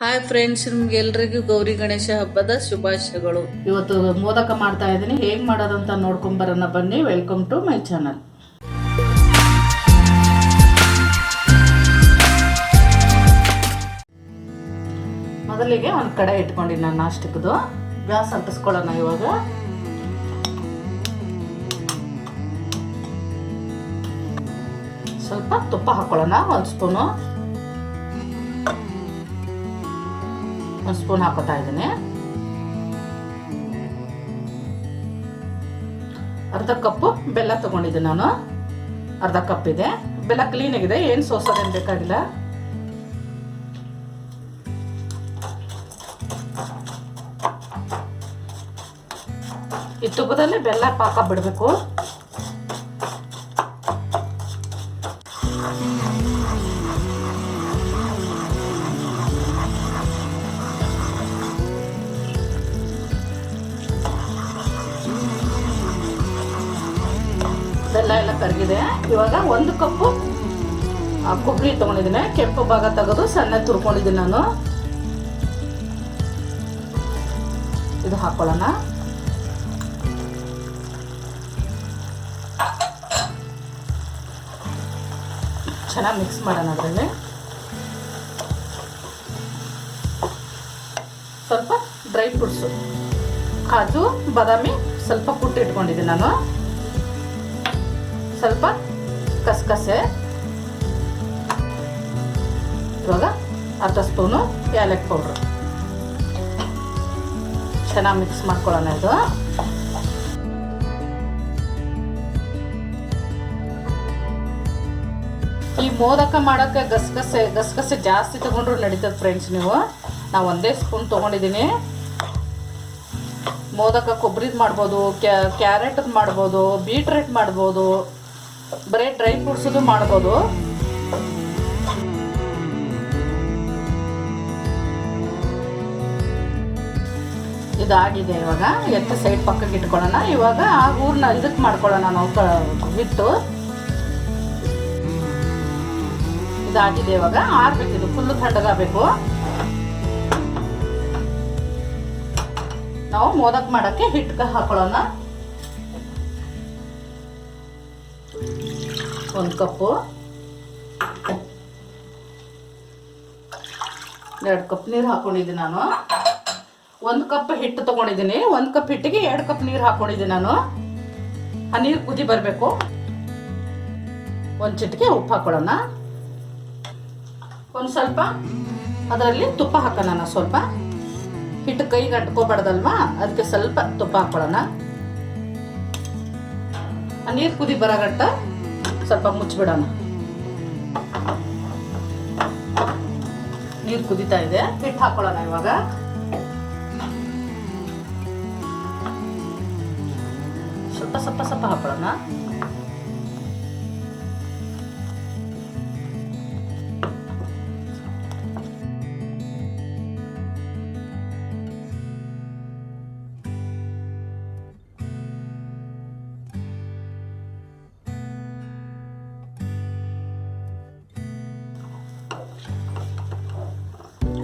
Hi friends, ನಿಮ್ಗೆಲ್ರಿಗೂ ಗೌರಿ ಗಣೇಶ ಹಬ್ಬದ ಶುಭಾಶಯಗಳು. ಇವತ್ತು ಮೋದಕ ಮಾಡ್ತಾ ಇದ್ದೀನಿ. ಹೇಗೆ ಮಾಡೋದಂತ ನೋಡ್ಕೊಂಡ್ ಬರೋಣ ಬನ್ನಿ. Welcome to my channel. ಮೊದಲಿಗೆ ಒಂದು ಕಡೆ ಇಟ್ಕೊಂಡಿನಿ ನಾನು ನಾಷ್ಟಕ್ಕದು. ಗ್ಯಾಸ್ ಅಂಟಿಸ್ಕೊಳ್ಳೋಣ. ಇವಾಗ ಸ್ವಲ್ಪ ತುಪ್ಪ ಹಾಕೊಳ್ಳೋಣ. ಒಂದು ಸ್ಪೂನ್ ಹಾಕೋತಾ ಇದ್ದೀನಿ. ಅರ್ಧ ಕಪ್ಪು ಬೆಲ್ಲ ತಗೊಂಡಿದ್ದೀನಿ ನಾನು. ಅರ್ಧ ಕಪ್ ಇದೆ. ಬೆಲ್ಲ ಕ್ಲೀನ್ ಆಗಿದೆ, ಏನು ಸೋಸೋದೇನು ಬೇಕಾಗಿಲ್ಲ. ಈ ತುಪ್ಪದಲ್ಲಿ ಬೆಲ್ಲ ಪಾಕ ಬಿಡಬೇಕು. ಬೆಲ್ಲ ಎಲ್ಲ ಕರಗಿದೆ. ಇವಾಗ ಒಂದು ಕಪ್ಪು ಕೊಬ್ಬರಿ ತೊಗೊಂಡಿದ್ದೀನಿ. ಕೆಂಪು ಭಾಗ ತೆಗೆದು ಸಣ್ಣ ತುರ್ಕೊಂಡಿದ್ದೀನಿ ನಾನು. ಇದು ಹಾಕೊಳ್ಳೋಣ. ಚೆನ್ನಾಗಿ ಮಿಕ್ಸ್ ಮಾಡೋಣ. ಅದರಲ್ಲಿ ಸ್ವಲ್ಪ ಡ್ರೈ ಫ್ರೂಟ್ಸು, ಕಾಜು ಬಾದಾಮಿ ಸ್ವಲ್ಪ ಕುಟ್ಟಿ ಇಟ್ಕೊಂಡಿದ್ದೀನಿ ನಾನು. ಸ್ವಲ್ಪ ಕಸಕಸೆ, ಇವಾಗ ಅರ್ಧ ಸ್ಪೂನು ಏಲಕ್ಕಿ ಪೌಡ್ರು. ಚೆನ್ನಾಗಿ ಮಿಕ್ಸ್ ಮಾಡ್ಕೊಳ್ಳೋಣ. ಇದು ಈ ಮೋದಕ ಮಾಡೋಕ್ಕೆ ಗಸಗಸೆ ಜಾಸ್ತಿ ತಗೊಂಡ್ರು ನಡೀತದೆ ಫ್ರೆಂಡ್ಸ್. ನಾವು ಒಂದೇ ಸ್ಪೂನ್ ತೊಗೊಂಡಿದ್ದೀನಿ. ಮೋದಕ ಕೊಬ್ಬರಿದು ಮಾಡ್ಬೋದು, ಕ್ಯಾರೆಟ್ ಮಾಡ್ಬೋದು, ಬೀಟ್ರೂಟ್ ಮಾಡ್ಬೋದು, ಬರೀ ಡ್ರೈ ಫ್ರೂಟ್ಸದು ಮಾಡ್ಬೋದು. ಇದಾಗಿದೆ. ಇವಾಗ ಎತ್ತ ಸೈಡ್ ಪಕ್ಕಕ್ಕೆ ಇಟ್ಕೊಳ್ಳೋಣ. ಇವಾಗ ಆ ಊರನ್ನ ಇದಕ್ಕೆ ಮಾಡ್ಕೊಳ್ಳೋಣ ನಾವು ಬಿಟ್ಟು. ಇದಾಗಿದೆ. ಇವಾಗ ಆರ್ಬೇಕು. ಇದು ಫುಲ್ಲು ತಣ್ಣಗಾಗಬೇಕು. ನಾವು ಮೋದಕ ಮಾಡೋಕ್ಕೆ ಹಿಟ್ಟು ಹಾಕೊಳ್ಳೋಣ. ಒಂದು ಕಪ್ಪು, 2 ಕಪ್ ನೀರು ಹಾಕೊಂಡಿದ್ದೀನಿ ನಾನು. 1 ಕಪ್ ಹಿಟ್ಟು ತೊಗೊಂಡಿದ್ದೀನಿ. 1 ಕಪ್ ಹಿಟ್ಟಿಗೆ 2 ಕಪ್ ನೀರು ಹಾಕೊಂಡಿದ್ದೀನಿ ನಾನು. ಆ ನೀರು ಕುದಿ ಬರಬೇಕು. 1 ಚಿಟಿಕೆ ಉಪ್ಪು ಹಾಕೊಳ್ಳೋಣ. ಒಂದು ಸ್ವಲ್ಪ ಅದರಲ್ಲಿ ತುಪ್ಪ ಹಾಕೋಣ. ನಾನು ಸ್ವಲ್ಪ ಹಿಟ್ಟು ಕೈಗೆ ಅಂಟ್ಕೋಬಾರ್ದಲ್ವಾ, ಅದಕ್ಕೆ ಸ್ವಲ್ಪ ತುಪ್ಪ ಹಾಕೊಳ್ಳೋಣ. ಆ ನೀರು ಕುದಿ ಬರೋಗಂಟ ಸ್ವಲ್ಪ ಮುಚ್ಚಿಬಿಡೋಣ. ನೀರು ಕುದಿತಾ ಇದೆ. ಹಿಟ್ಟು ಹಾಕೊಳ್ಳೋಣ. ಇವಾಗ ಸ್ವಲ್ಪ ಹಾಕೊಳ್ಳೋಣ.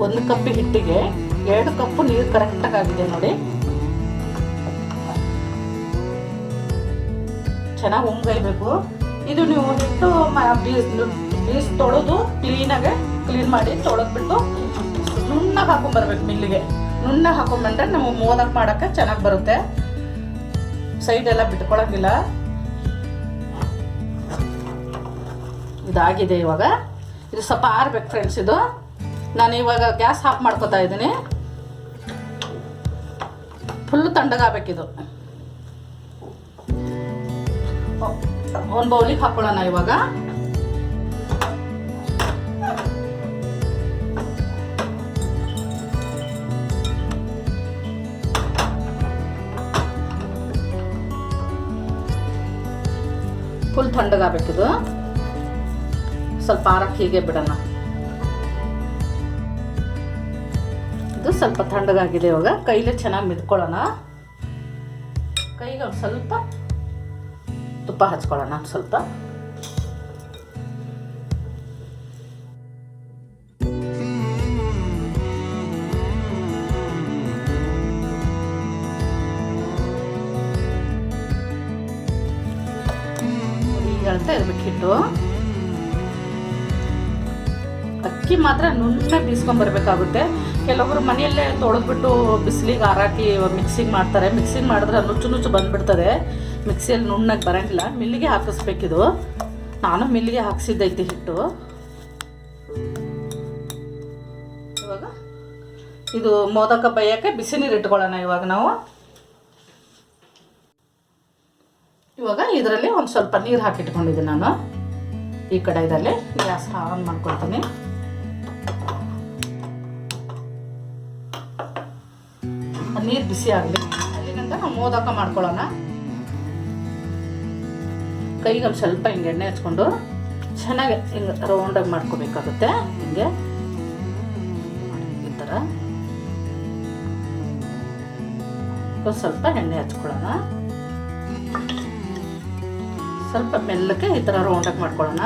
ಒಂದು ಕಪ್ ಹಿಟ್ಟಿಗೆ 2 ಕಪ್ ನೀರು ಕರೆಕ್ಟಾಗಿ ಆಗಿದೆ ನೋಡಿ. ಚೆನ್ನಾಗಿ ಉಮ್ಗೈಬೇಕು. ಇದು ನೀವು ಹಿಟ್ಟು ಬೀಸ್ ತೊಳೆದು ಕ್ಲೀನ್ ಮಾಡಿ ತೊಳೆದ್ಬಿಟ್ಟು ನುಣ್ಣಗೆ ಹಾಕೊಂಡ್ಬರ್ಬೇಕು. ಮಿಲ್ಲಿಗೆ ನುಣ್ಣಗೆ ಹಾಕೊಂಡ್ಬಂದ್ರೆ ನಾವು ಮೋದಕ ಮಾಡೋಕ್ಕೆ ಚೆನ್ನಾಗಿ ಬರುತ್ತೆ. ಸೈಡ್ ಎಲ್ಲ ಬಿಟ್ಕೊಳಂಗಿಲ್ಲ. ಇದಾಗಿದೆ. ಇವಾಗ ಇದು ಸ್ವಲ್ಪ ಆರ್ಬೇಕು ಫ್ರೆಂಡ್ಸ್. ಇದು ನಾನು ಇವಾಗ ಗ್ಯಾಸ್ ಆಫ್ ಮಾಡ್ಕೊತಾ ಇದ್ದೀನಿ. ಫುಲ್ಲು ತಣ್ಣಗಾಗಬೇಕಿದು. ಒಂದು ಬೌಲಿಗೆ ಹಾಕೊಳ್ಳೋಣ. ಇವಾಗ ಫುಲ್ ತಣ್ಣಗಾಗಬೇಕಿದು. ಸ್ವಲ್ಪ ಆರಕ್ಕೆ ಹೀಗೆ ಬಿಡೋಣ. ಇದು ಸ್ವಲ್ಪ ತಣ್ಣಗಾಗಿದೆ. ಇವಾಗ ಕೈಲೇ ಚೆನ್ನಾಗಿ ಮಿದ್ಕೊಳ್ಳೋಣ. ಕೈಗೆ ಒಂದು ಸ್ವಲ್ಪ ತುಪ್ಪ ಹಚ್ಕೊಳ್ಳೋಣ. ಸ್ವಲ್ಪ ಹೇಳ್ತಾ ಇರ್ಬೇಕು ಹಿಟ್ಟು. ಅಕ್ಕಿ ಮಾತ್ರ ನುಣ್ಣಗೆ ಬೀಸ್ಕೊಂಡ್ಬರ್ಬೇಕಾಗುತ್ತೆ. ಕೆಲವೊಬ್ರು ಮನೆಯಲ್ಲೇ ತೊಳೆದ್ಬಿಟ್ಟು ಬಿಸಿಲಿಗೆ ಹಾರಾಕಿ ಮಿಕ್ಸಿಂಗ್ ಮಾಡ್ತಾರೆ. ಮಿಕ್ಸಿಂಗ್ ಮಾಡಿದ್ರೆ ನುಚ್ಚು ಬಂದುಬಿಡ್ತದೆ. ಮಿಕ್ಸಿಯಲ್ಲಿ ನುಣ್ಣಗೆ ಬರೋಂಗಿಲ್ಲ. ಮಿಲ್ಲಿಗೆ ಹಾಕಿಸ್ಬೇಕಿದು. ನಾನು ಮಿಲ್ಲಿಗೆ ಹಾಕ್ಸಿದ್ದೈತಿ ಹಿಟ್ಟು. ಇವಾಗ ಇದು ಮೋದಕ ಬೇಯೋಕ್ಕೆ ಬಿಸಿ ನೀರು ಇಟ್ಕೊಳ್ಳೋಣ. ಇವಾಗ ಇದರಲ್ಲಿ ಒಂದು ಸ್ವಲ್ಪ ನೀರು ಹಾಕಿಟ್ಕೊಂಡಿದ್ದೀನಿ ನಾನು. ಈ ಕಡೆಯಲ್ಲಿ ಗ್ಯಾಸ್ ಆನ್ ಮಾಡ್ಕೊಳ್ತೀನಿ. ನೀರು ಬಿಸಿ ಆಗಲಿ. ಅಲ್ಲಿಗಂತ ನಾವು ಮೋದಕ ಮಾಡ್ಕೊಳ್ಳೋಣ. ಕೈಗೆ ಒಂದು ಸ್ವಲ್ಪ ಹಿಂಗೆ ಎಣ್ಣೆ ಹಚ್ಕೊಂಡು ಚೆನ್ನಾಗಿ ಹಿಂಗೆ ರೌಂಡಾಗಿ ಮಾಡ್ಕೋಬೇಕಾಗುತ್ತೆ. ಹಿಂಗೆ ಈ ಥರ ಸ್ವಲ್ಪ ಎಣ್ಣೆ ಹಚ್ಕೊಳ್ಳೋಣ. ಸ್ವಲ್ಪ ಮೆಲ್ಲಕ್ಕೆ ಈ ಥರ ರೌಂಡಾಗಿ ಮಾಡ್ಕೊಳ್ಳೋಣ.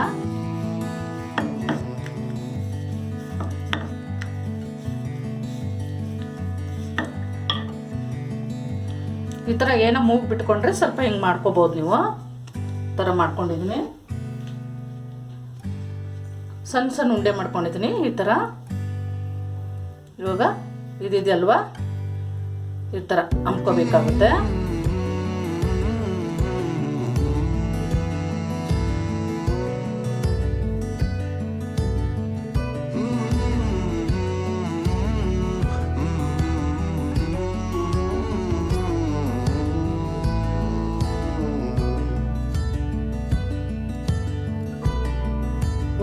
ಈ ಥರ ಏನೋ ಮೂಗ್ ಬಿಟ್ಕೊಂಡ್ರೆ ಸ್ವಲ್ಪ ಹಿಂಗೆ ಮಾಡ್ಕೋಬೋದು ನೀವು. ಈ ಥರ ಮಾಡ್ಕೊಂಡಿದ್ದೀನಿ. ಸಣ್ಣ ಉಂಡೆ ಮಾಡ್ಕೊಂಡಿದ್ದೀನಿ ಈ ಥರ. ಇವಾಗ ಇದಿದೆಯಲ್ವಾ, ಈ ಥರ ಹಮ್ಕೋಬೇಕಾಗುತ್ತೆ.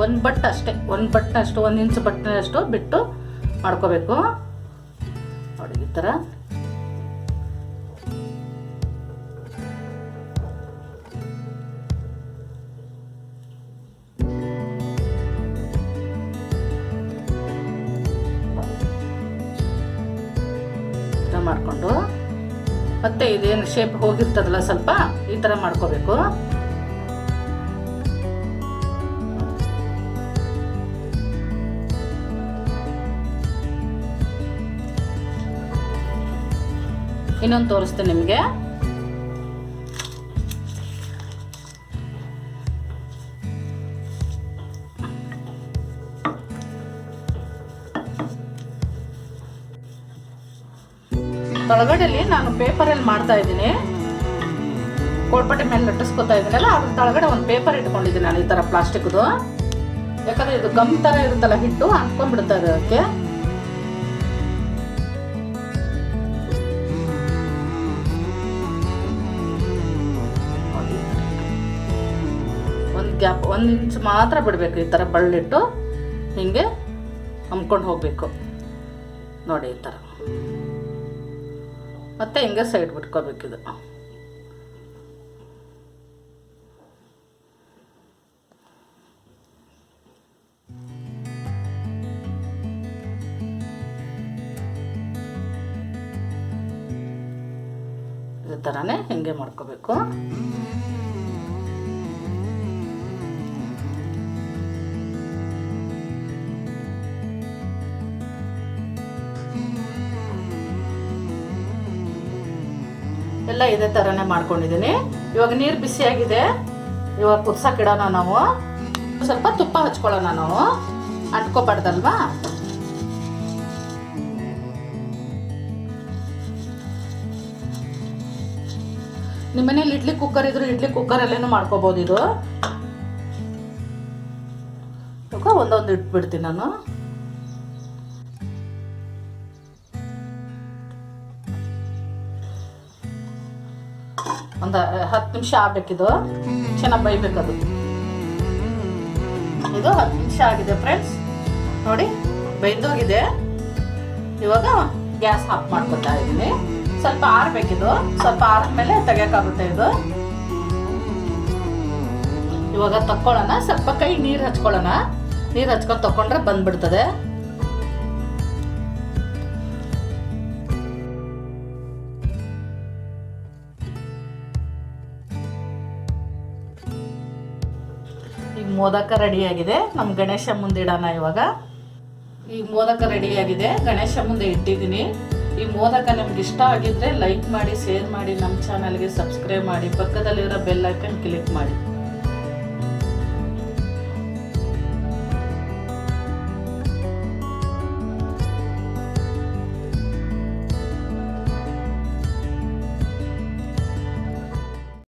ಒಂದು ಬಟ್ಟಷ್ಟು 1 ಇಂಚ್ ಬಟ್ಟೆನಷ್ಟು ಬಿಟ್ಟು ಮಾಡ್ಕೋಬೇಕು ನೋಡಿ. ಈ ಥರ ಮಾಡಿಕೊಂಡು ಮತ್ತೆ ಇದೇನು ಶೇಪ್ ಹೋಗಿರ್ತದಲ್ಲ ಸ್ವಲ್ಪ ಈ ಥರ ಮಾಡ್ಕೋಬೇಕು. ಇನ್ನೊಂದು ತೋರಿಸ್ತೀನಿ ನಿಮಗೆ. ತಳಗಡೆಯಲ್ಲಿ ನಾನು ಪೇಪರಲ್ಲಿ ಮಾಡ್ತಾ ಇದ್ದೀನಿ. ಕೋಳ್ಪಟ್ಟೆ ಮೇಲೆ ಲಟ್ಟಿಸ್ಕೊತಾ ಇದ್ದೀನಲ್ಲ, ಅದ್ರ ತಳಗಡೆ ಒಂದು ಪೇಪರ್ ಇಟ್ಕೊಂಡಿದ್ದೀನಿ ನಾನು, ಈ ಥರ ಪ್ಲಾಸ್ಟಿಕ್ದು. ಯಾಕಂದರೆ ಇದು ಗಮ್ ಥರ ಇರುತ್ತಲ್ಲ, ಹಿಟ್ಟು ಅಂದ್ಕೊಂಡ್ಬಿಡ್ತಾ ಇದೆ ಅದಕ್ಕೆ. ಗ್ಯಾಪ್ 1 ಇಂಚ್ ಮಾತ್ರ ಬಿಡಬೇಕು. ಈ ಥರ ಬಳ್ಳಿಟ್ಟು ಹಿಂಗೆ ಹಮ್ಕೊಂಡು ಹೋಗಬೇಕು ನೋಡಿ. ಈ ಥರ ಮತ್ತೆ ಹಿಂಗೆ ಸೈಡ್ ಬಿಟ್ಕೋಬೇಕಿದು. ಈ ಥರನೇ ಹಿಂಗೆ ಮಾಡ್ಕೋಬೇಕು. ಎಲ್ಲ ಇದೇ ಥರನೇ ಮಾಡ್ಕೊಂಡಿದ್ದೀನಿ. ಇವಾಗ ನೀರು ಬಿಸಿಯಾಗಿದೆ. ಇವಾಗ ಕುದ್ಸಕ್ಕೆ ಇಡೋಣ. ನಾವು ಸ್ವಲ್ಪ ತುಪ್ಪ ಹಚ್ಕೊಳ್ಳೋಣ. ನಾವು ಅಂಟ್ಕೋಬಾರ್ದಲ್ವಾ. ನಿಮ್ಮ ಮನೇಲಿ ಇಡ್ಲಿ ಕುಕ್ಕರ್ ಇದ್ರು ಇಡ್ಲಿ ಕುಕ್ಕರಲ್ಲೇನು ಮಾಡ್ಕೋಬೋದು. ಇದು ಇವಾಗ ಒಂದೊಂದು ಇಟ್ಬಿಡ್ತೀನಿ ನಾನು. ಒಂದು 10 ನಿಮಿಷ ಆಗಬೇಕಿದು. ಚೆನ್ನಾಗಿ ಬೈಬೇಕದು. ಇದು 10 ನಿಮಿಷ ಆಗಿದೆ ಫ್ರೆಂಡ್ಸ್ ನೋಡಿ, ಬೈದೋಗಿದೆ. ಇವಾಗ ಗ್ಯಾಸ್ ಆಫ್ ಮಾಡ್ಕೊತಾ ಇದ್ದೀನಿ. ಸ್ವಲ್ಪ ಆರಬೇಕಿದು. ಸ್ವಲ್ಪ ಆರಿದ್ಮೇಲೆ ತೆಗಿಯೋಕ್ಕಾಗುತ್ತೆ ಇದು. ಇವಾಗ ತಕ್ಕೊಳ್ಳೋಣ. ಸ್ವಲ್ಪ ಕೈ ನೀರು ಹಚ್ಕೊಳ್ಳೋಣ. ನೀರು ಹಚ್ಕೊಂಡು ತಕೊಂಡ್ರೆ ಬಂದ್ಬಿಡ್ತದೆ. ಈಗ ಮೋದಕ ರೆಡಿಯಾಗಿದೆ. ನಮ್ಮ ಗಣೇಶ ಮುಂದೆ ಇಡೋಣ. ಇವಾಗ ಈಗ ಮೋದಕ ರೆಡಿಯಾಗಿದೆ. ಗಣೇಶ ಮುಂದೆ ಇಟ್ಟಿದ್ದೀನಿ. ಈ ಮೋದಕ ನಿಮ್ಗೆ ಇಷ್ಟ ಆಗಿದ್ರೆ ಲೈಕ್ ಮಾಡಿ, ಶೇರ್ ಮಾಡಿ, ನಮ್ಮ ಚಾನಲ್ಗೆ ಸಬ್ಸ್ಕ್ರೈಬ್ ಮಾಡಿ, ಪಕ್ಕದಲ್ಲಿರೋ ಬೆಲ್ ಐಕನ್ ಕ್ಲಿಕ್ ಮಾಡಿ.